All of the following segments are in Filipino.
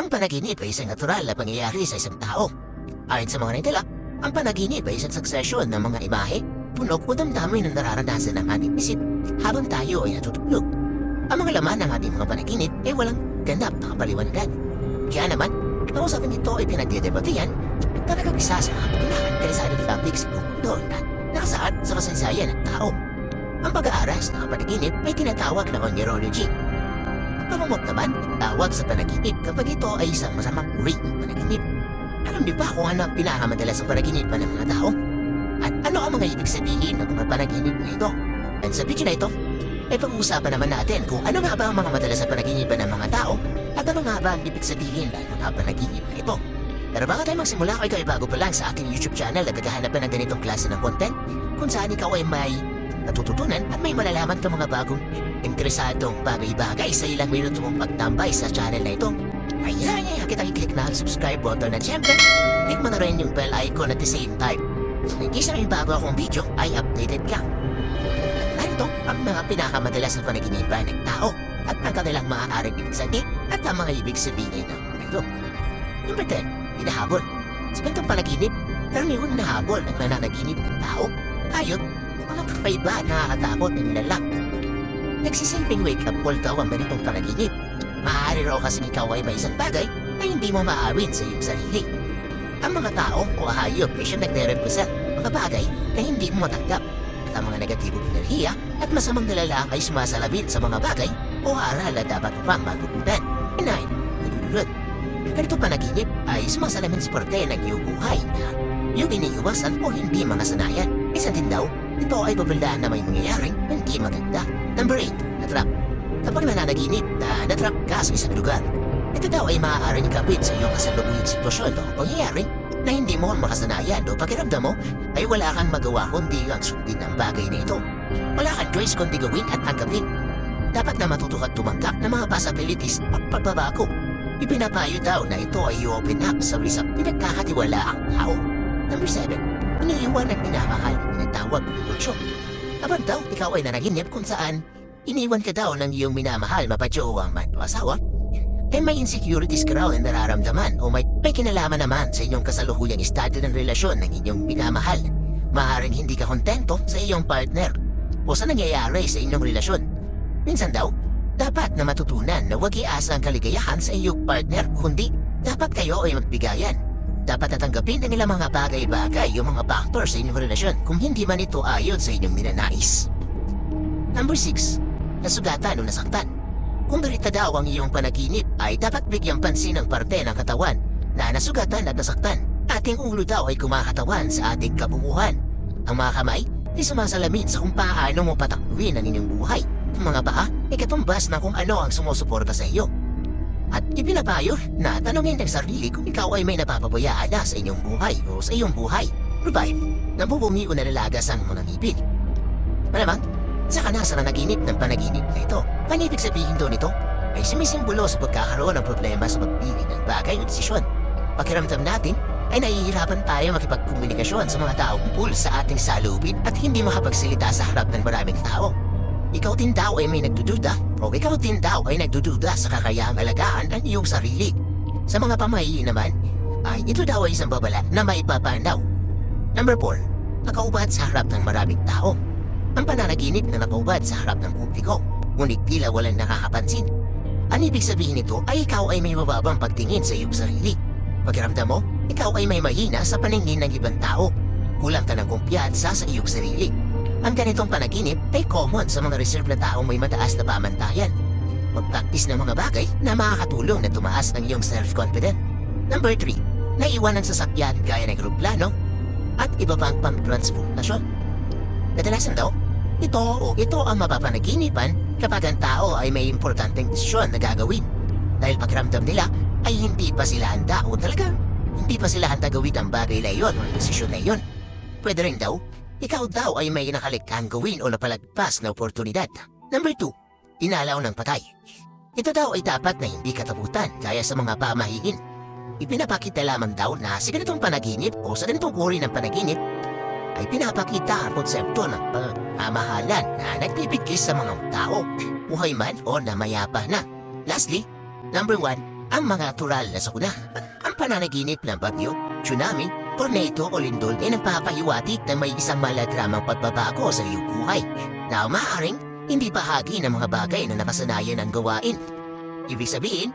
Ang panaginip ay isang natural na pangyayari sa isang tao. Ayon sa mga nitila, ang panaginip ay isang suksesyon ng mga imahe, tunog o damdamin na nararanasan ng ating isip habang tayo ay natutulog. Ang mga laman ng ating mga panaginip ay walang ganap na kapaliwanagan. Kaya naman, ang usapin ito ay pinagdedebatihan talagang isa sa mga pinaka-interesadong topics sa mundo na nakasaad sa kasaysayan ng tao. Ang pag-aaras ng panaginip ay tinatawag na oneirology. Pamamot naman, tawag sa panaginip kapag ito ay isang masamang uri ng panaginip. Alam niyo ba kung ano ang pinakamadalas sa panaginipan ng mga tao? At ano ang mga ibig sabihin ng mga panaginip na ito? At sa video na ito, ay pag-uusapan naman natin kung ano nga ba ang mga madalas sa panaginipan ng mga tao at ano nga ba ang ibig sabihin ng mga panaginip na ito. Pero bago tayo magsimula, kung ikaw ay bago pa lang sa ating YouTube channel at naghahanap na ng ganitong klase ng content, kung saan ikaw ay may natututunan at may malalaman ka mga bagong interesadong bagay-bagay sa ilang minuto mong pagtambay sa channel na ito, ay hihayaan kitang i-click na ang subscribe button at syempre, click mo na rin yung bell icon at the same time. So, in case na may bago akong video, ay updated ka. At narito ang mga pinakamadalas na panaginipan ng tao at ang kanilang maaaring ibig sabihin at ang mga ibig sabihin ng ito. Number 10, hinahabol. Sa gantong panaginip, karaniwan hinahabol ang nananaginip ng tao, hayop, mga kakaiba na nakakatakot na nilalang. Nagsisilbing wake-up call daw ang ganitong panaginip. Maaari raw kasi ikaw ay may isang bagay na hindi mo maawin sa iyong sarili. Ang mga tao o hayop ay siyang nagre-represent mga bagay na hindi mo matanggap. At ang mga negatibong enerhiya at masamang nalala ay sumasalamin sa mga bagay o aral na dapat upang matutunan. 9. Nalululod. Ganito panaginip ay sumasalamin sa parte ng iyong buhay na yung iniiwasan o hindi mga sanayan. Isa din daw, ito ay babalaan na may mangyayaring hindi maganda. Number 8. Natrap. Kapag nananaginip na natrap ka sa isang lugar, ito daw ay maaaring kapit sa iyong kasalubuyang sitwasyon o pangyayari na hindi mo makasanayan o pakiramdam mo ay wala kang magawa kundi ang sundin ng bagay na ito. Wala kang choice kundi gawin at tanggapin. Dapat na matuto kang tumanggap ng mga possibilities at pagbabago. Ipinapayo daw na ito ay i-open up sa risap pinagkakatiwalaang tao. Number 7. Iniiwan ang minamahal na tinatawag na emosyon. Kapag daw ikaw ay nanaginip kung saan iniwan ka daw ng iyong minamahal mapatiyowang man o asawa, ay may insecurities ka raw na nararamdaman o may kinalaman naman sa inyong kasalukuyang estado ng relasyon ng inyong minamahal. Maaaring hindi ka kontento sa iyong partner o sa nangyayari sa inyong relasyon. Minsan daw, dapat na matutunan na huwag iasa ang kaligayahan sa iyong partner kundi dapat kayo ay magbigayan. Dapat natanggapin ang ilang mga bagay-bagay yung mga factor sa inyong relasyon kung hindi man ito ayon sa inyong ninanais. Number 6. Nasugatan o nasaktan. Kung berita daw ang iyong panaginip ay dapat bigyang pansin ang parte ng katawan na nasugatan at nasaktan. Ating ulo daw ay kumakatawan sa ating kabuuan. Ang mga kamay ay sumasalamin sa kung paano mo patakbuhin ang inyong buhay. Ang mga paa ay katumbas na kung ano ang sumusuporta sa iyo. At ipinapayo na tanungin ng sarili kung ikaw ay may napapabayaan na sa inyong buhay o sa iyong buhay. Provide, nabubumi o nalalagas ang mga ngipin. Malamang, saka nasa nanaginip ng panaginip na ito. Panibig sabihin doon ito ay sumisimbolo sa pagkakaroon ng problema sa pagpili ng bagay o desisyon. Pakiramdam natin ay nahihirapan tayo makipagkomunikasyon sa mga tao tungkol sa ating salubin at hindi makapagsalita sa harap ng maraming tao. Ikaw din daw ay may nagdududa o ikaw din daw ay nagdududa sa kakayahang alagaan ang iyong sarili. Sa mga pamahiin naman, ay ito daw ay isang babala na maipapanaw. Number 4. Nakaubad sa harap ng maraming tao. Ang pananaginip na nakaubad sa harap ng publiko, ngunit tila walang nakakapansin. Ang ibig sabihin nito ay ikaw ay may mababang pagtingin sa iyong sarili. Pakiramdam mo, ikaw ay may mahina sa paningin ng ibang tao. Kulang ka ng kumpiyansa sa iyong sarili. Ang ganitong panaginip ay common sa mga reserve na taong may mataas na pamantayan. Mag-practice ng mga bagay na makakatulong na tumaas ang iyong self-confidence. Number 3. Naiwan ang sasakyan gaya ng eroplano at iba pang pang-transportasyon. Kadalasan daw, ito ang mapapanaginipan kapag ang tao ay may importanteng desisyon na gagawin. Dahil pakiramdam nila ay hindi pa sila handa o talaga hindi pa sila handa gawin ang bagay na iyon o desisyon na iyon. Pwede rin daw, ikaw daw ay may nakalikhang gawin o napalagpas na oportunidad. Number 2. Dinalaw ng patay. Ito daw ay dapat na hindi katakutan gaya sa mga pamahiin. Ipinapakita lamang daw na sa ganitong panaginip o sa ganitong uri ng panaginip ay pinapakita ang konsepto ng pamahalan na nagbibigay sa mga tao, buhay man o namayapa na. Lastly, number 1, ang mga natural na sakuna. Ang pananaginip ng bagyo, tsunami, tornado o lindol ay nagpapahiwatig na may isang maladramang pagbabago sa iyong buhay na maaaring hindi bahagi ng mga bagay na nakasanayan ang gawain. Ibig sabihin,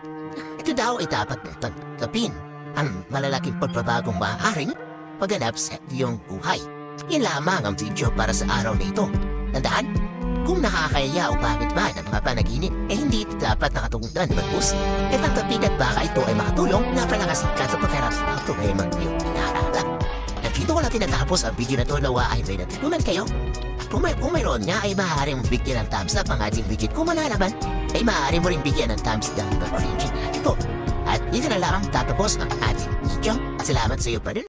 ito daw ay dapat mong tanggapin ang malalaking pagbabagong maaaring maganap sa iyong buhay. Yan lamang ang video para sa araw na ito. Tandaan, kung nakakaya o bakit ba ng mga panaginip, hindi ito dapat nakatungdan mag-post. Tanggapin at baka ito ay makatulong na palakasin ka sa pagharap sa mga problema iyong inaharap. Dito ko na tinatapos ang video na ito, nawa ay may natutunan kayo. Kung mayroon nga ay maaari mong bigyan ng thumbs up ang ating video. Kung wala naman, ay maaari mo rin bigyan ng thumbs down ang origin na ito. At dito na lang tatapos ang ating video. Salamat sa iyo pa rin.